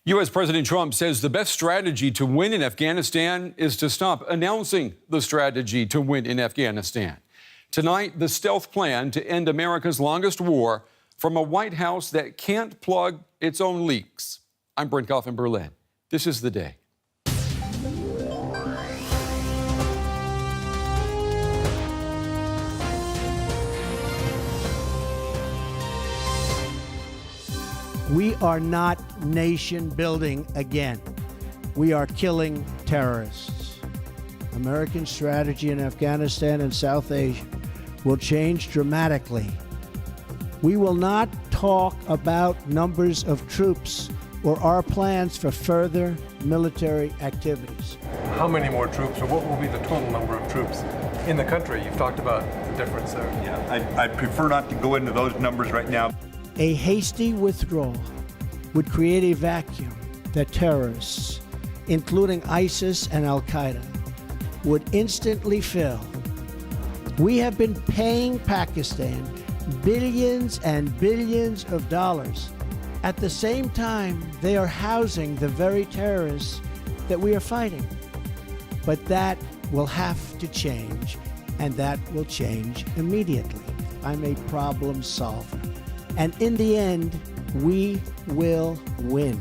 U.S. President Trump says the best strategy to win in Afghanistan is to stop announcing the strategy to win in Afghanistan. Tonight, the stealth plan to end America's longest war from a White House that can't plug its own leaks. I'm Brent Goff in Berlin. This is The Day. We are not nation building again. We are killing terrorists. American strategy in Afghanistan and South Asia will change dramatically. We will not talk about numbers of troops or our plans for further military activities. How many more troops, or what will be the total number of troops in the country? You've talked about the difference there. Yeah, I prefer not to go into those numbers right now. A hasty withdrawal would create a vacuum that terrorists, including ISIS and Al-Qaeda, would instantly fill. We have been paying Pakistan billions and billions of dollars. At the same time, they are housing the very terrorists that we are fighting. But that will have to change, and that will change immediately. I'm a problem solver. And in the end, we will win.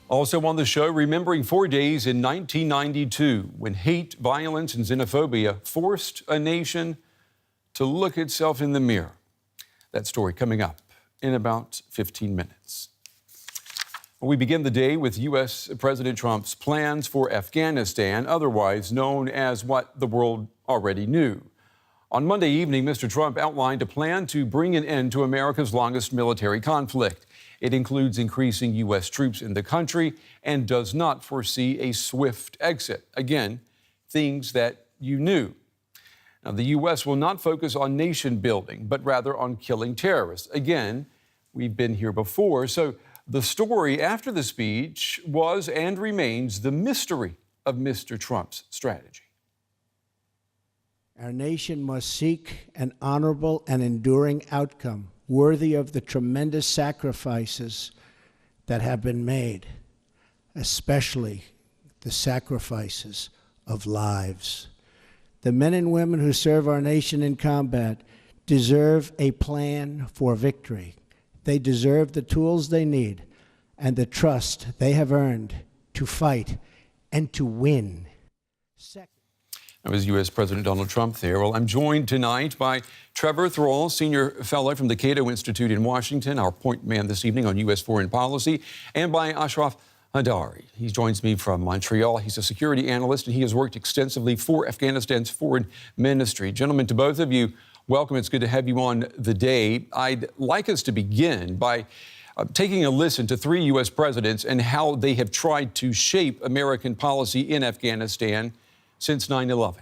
Also on the show, remembering 4 days in 1992 when hate, violence, and xenophobia forced a nation to look itself in the mirror. That story coming up in about 15 minutes. We begin the day with U.S. President Trump's plans for Afghanistan, otherwise known as what the world already knew. On Monday evening, Mr. Trump outlined a plan to bring an end to America's longest military conflict. It includes increasing U.S. troops in the country and does not foresee a swift exit. Again, things that you knew. Now, the U.S. will not focus on nation building, but rather on killing terrorists. Again, we've been here before. So the story after the speech was and remains the mystery of Mr. Trump's strategy. Our nation must seek an honorable and enduring outcome worthy of the tremendous sacrifices that have been made, especially the sacrifices of lives. The men and women who serve our nation in combat deserve a plan for victory. They deserve the tools they need and the trust they have earned to fight and to win. That was U.S. President Donald Trump there. Well, I'm joined tonight by Trevor, Thrall, senior fellow from the CATO Institute in Washington, our point man this evening on U.S. foreign policy, and by Ashraf Haidari. He joins me from Montreal. He's a security analyst, and he has worked extensively for Afghanistan's foreign ministry. Gentlemen, to both of you, welcome. It's good to have you on The Day. I'd like us to begin by taking a listen to three U.S. presidents and how they have tried to shape American policy in Afghanistan since 9/11.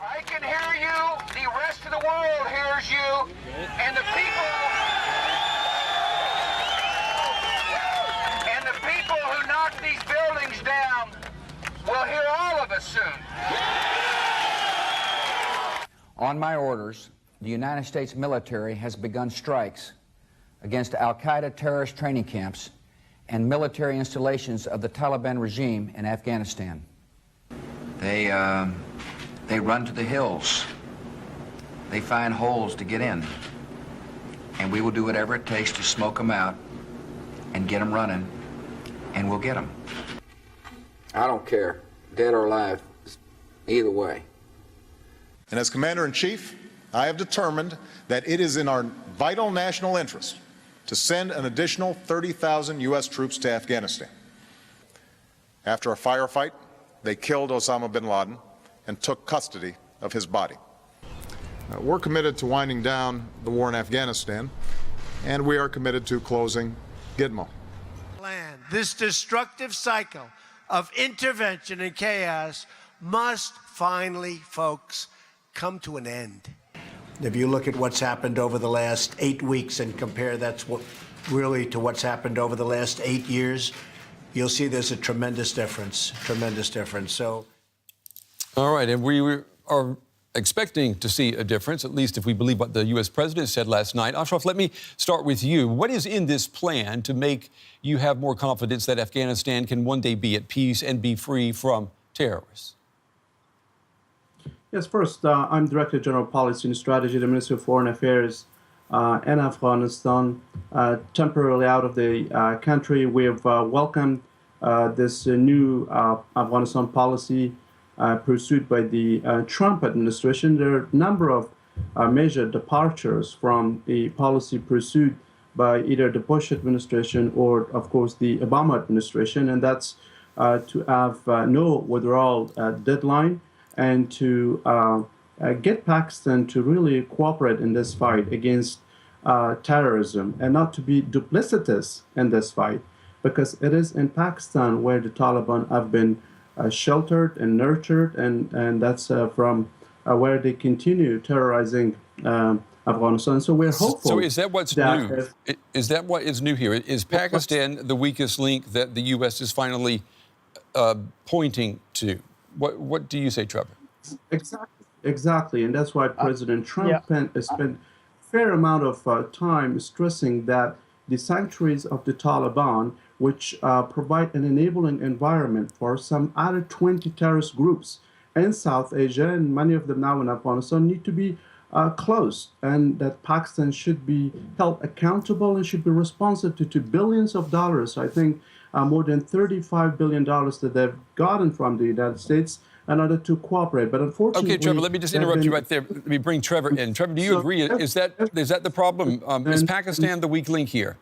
I can hear you. The rest of the world hears you. And the people who knock these buildings down will hear all of us soon. On my orders, the United States military has begun strikes against Al-Qaeda terrorist training camps and military installations of the Taliban regime in Afghanistan. They run to the hills. They find holes to get in. And we will do whatever it takes to smoke them out and get them running, and we'll get them. I don't care, dead or alive, either way. And as Commander-in-Chief, I have determined that it is in our vital national interest to send an additional 30,000 U.S. troops to Afghanistan. After a firefight, they killed Osama bin Laden and took custody of his body. We're committed to winding down the war in Afghanistan, and we are committed to closing Gitmo. This destructive cycle of intervention and chaos must finally, folks, come to an end. If you look at what's happened over the last 8 weeks and compare that's what really to what's happened over the last 8 years, you'll see there's a tremendous difference. So, all right, and we are expecting to see a difference, at least if we believe what the U.S. president said last night. Ashraf, let me start with you. What is in this plan to make you have more confidence that Afghanistan can one day be at peace and be free from terrorists? Yes, first, I'm Director of General Policy and Strategy at the Ministry of Foreign Affairs in Afghanistan, temporarily out of the country. We have welcomed this new Afghanistan policy pursued by the Trump administration. There are a number of major departures from the policy pursued by either the Bush administration or, of course, the Obama administration, and that's to have no withdrawal deadline and to get Pakistan to really cooperate in this fight against terrorism and not to be duplicitous in this fight, because it is in Pakistan where the Taliban have been sheltered and nurtured, and that's from where they continue terrorizing Afghanistan. So we're hopeful. So is that what's new? Is that what is new here? Is Pakistan the weakest link that the U.S. is finally pointing to? What do you say, Trevor? Exactly, and that's why President Trump spent a fair amount of time stressing that the sanctuaries of the Taliban, which provide an enabling environment for some other 20 terrorist groups in South Asia, and many of them now in Afghanistan, need to be closed, and that Pakistan should be held accountable and should be responsive to billions of dollars. I think more than $35 billion that they've gotten from the United States in order to cooperate. But unfortunately... Okay, Trevor, let me just interrupt you right there. Let me bring Trevor in. Trevor, do you agree? Is that the problem? Is Pakistan the weak link here?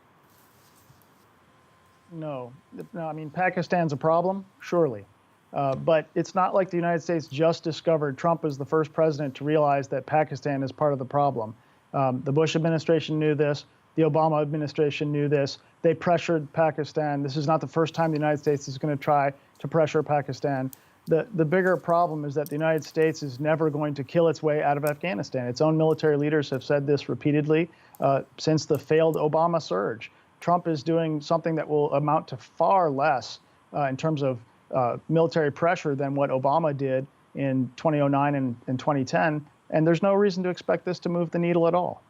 No, I mean, Pakistan's a problem, surely. But it's not like the United States just discovered Trump as the first president to realize that Pakistan is part of the problem. The Bush administration knew this. The Obama administration knew this. They pressured Pakistan. This is not the first time the United States is going to try to pressure Pakistan. The bigger problem is that the United States is never going to kill its way out of Afghanistan. Its own military leaders have said this repeatedly since the failed Obama surge. Trump is doing something that will amount to far less in terms of military pressure than what Obama did in 2009 and 2010, and there's no reason to expect this to move the needle at all.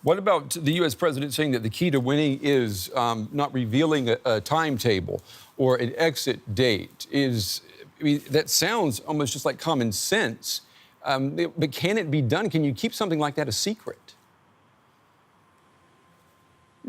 What about the U.S. president saying that the key to winning is not revealing a timetable or an exit date? That sounds almost just like common sense, but can it be done? Can you keep something like that a secret?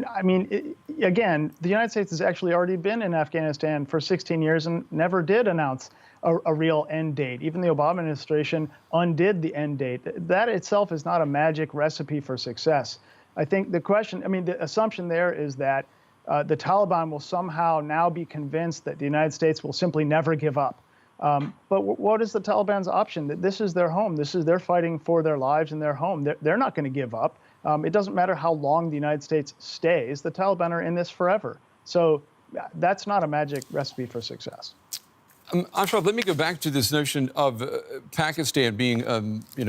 I mean, again, the United States has actually already been in Afghanistan for 16 years and never did announce a real end date. Even the Obama administration undid the end date. That itself is not a magic recipe for success. I think the assumption there is that the Taliban will somehow now be convinced that the United States will simply never give up. But what is the Taliban's option? That this is their home. They're fighting for their lives in their home. They're not going to give up. It doesn't matter how long the United States stays. The Taliban are in this forever. So that's not a magic recipe for success. Ashraf, let me go back to this notion of Pakistan being,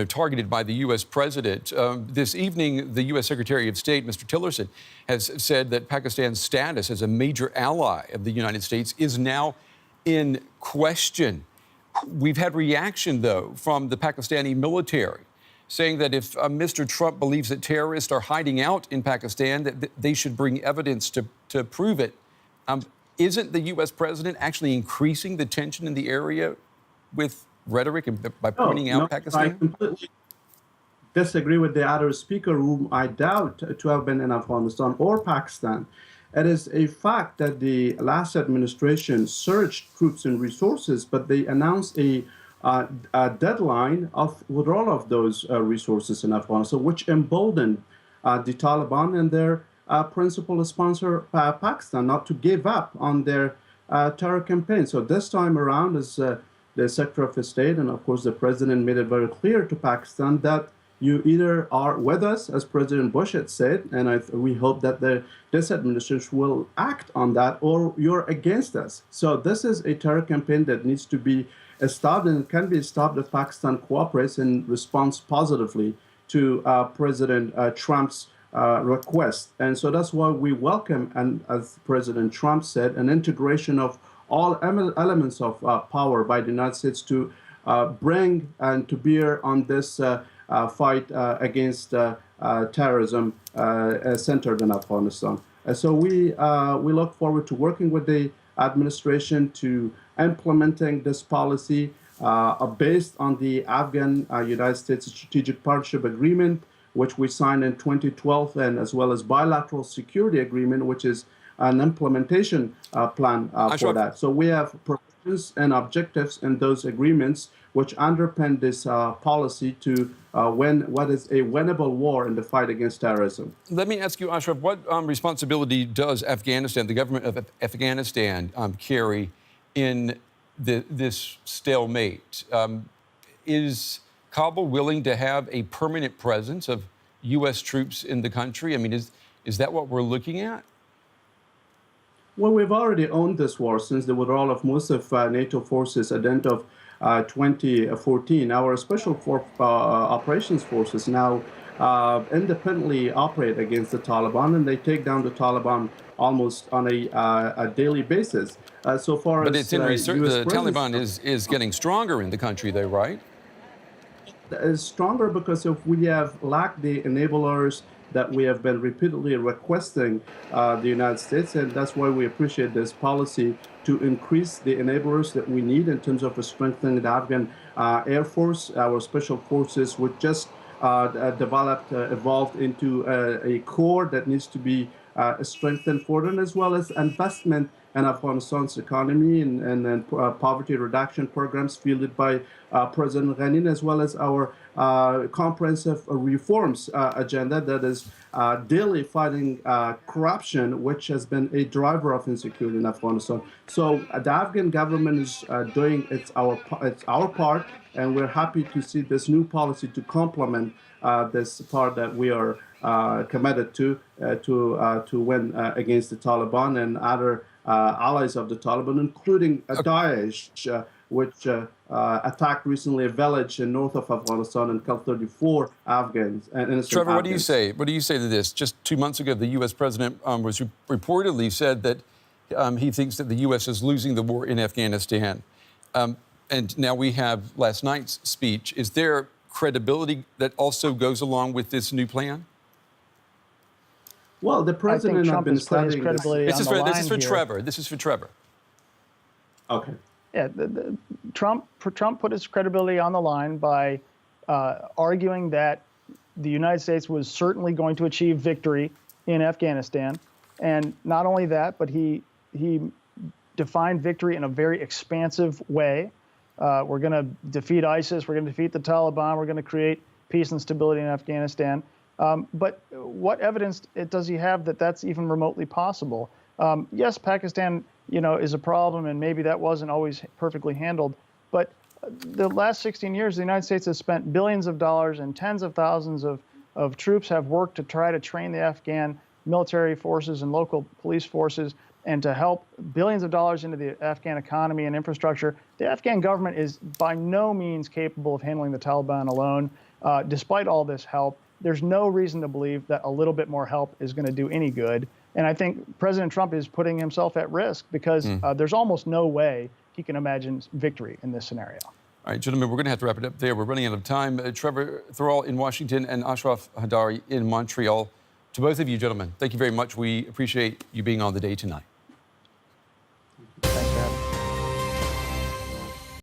targeted by the U.S. president. This evening, the U.S. Secretary of State, Mr. Tillerson, has said that Pakistan's status as a major ally of the United States is now in question. We've had reaction, though, from the Pakistani military, saying that if Mr. Trump believes that terrorists are hiding out in Pakistan, that they should bring evidence to prove it. Isn't the U.S. president actually increasing the tension in the area with rhetoric and by pointing out Pakistan? I completely disagree with the other speaker, whom I doubt to have been in Afghanistan or Pakistan. It is a fact that the last administration surged troops and resources, but they announced a deadline of withdrawal of those resources in Afghanistan, which emboldened the Taliban and their principal sponsor, Pakistan, not to give up on their terror campaign. So this time around, as the Secretary of State and, of course, the President made it very clear to Pakistan that you either are with us, as President Bush had said, and we hope that this administration will act on that, or you're against us. So this is a terror campaign that needs to be stopped, and it can be stopped if Pakistan cooperates and responds positively to President Trump's request. And so that's why we welcome, and as President Trump said, an integration of all elements of power by the United States to bring and to bear on this fight against terrorism centered in Afghanistan. So we look forward to working with the administration to implementing this policy based on the Afghan-United States Strategic Partnership Agreement, which we signed in 2012, and as well as bilateral security agreement, which is an implementation plan for that. So we have provisions and objectives in those agreements which underpin this policy to win what is a winnable war in the fight against terrorism. Let me ask you, Ashraf, what responsibility does Afghanistan, the government of Afghanistan, carry in this stalemate? Is Kabul willing to have a permanent presence of U.S. troops in the country? I mean, is that what we're looking at? Well, we've already owned this war since the withdrawal of most of NATO forces at the end of 2014. Our special operations forces now independently operate against the Taliban, and they take down the Taliban almost on a daily basis. So far but as it's in the Taliban is getting stronger in the country, though, right? Is stronger because if we have lacked the enablers that we have been repeatedly requesting the United States, and that's why we appreciate this policy to increase the enablers that we need in terms of strengthening the Afghan Air Force. Our special forces would just evolved into a core that needs to be strengthened further, and as well as investment in Afghanistan's economy and poverty reduction programs fielded by President Ghani, as well as our comprehensive reforms agenda that is daily fighting corruption, which has been a driver of insecurity in Afghanistan. So the Afghan government is doing it's our part, and we're happy to see this new policy to complement this part that we are committed to win against the Taliban and other allies of the Taliban, including Daesh, which attacked recently a village in north of Afghanistan and killed 34 Afghans. Trevor, what do you say? What do you say to this? Just 2 months ago, the U.S. president was reportedly said that he thinks that the U.S. is losing the war in Afghanistan. And now we have last night's speech. Is there credibility that also goes along with this new plan? Well, the president has been studying this. This is for Trevor. This is for Trevor. Okay. Yeah, Trump put his credibility on the line by arguing that the United States was certainly going to achieve victory in Afghanistan, and not only that, but he defined victory in a very expansive way. We're going to defeat ISIS. We're going to defeat the Taliban. We're going to create peace and stability in Afghanistan. But what evidence does he have that that's even remotely possible? Yes, Pakistan, is a problem, and maybe that wasn't always perfectly handled. But the last 16 years, the United States has spent billions of dollars, and tens of thousands of troops have worked to try to train the Afghan military forces and local police forces, and to help billions of dollars into the Afghan economy and infrastructure. The Afghan government is by no means capable of handling the Taliban alone. Despite all this help, there's no reason to believe that a little bit more help is going to do any good. And I think President Trump is putting himself at risk because there's almost no way he can imagine victory in this scenario. All right, gentlemen, we're going to have to wrap it up there. We're running out of time. Trevor, Thrall in Washington and Ashraf Haidari in Montreal. To both of you, gentlemen, thank you very much. We appreciate you being on the day tonight.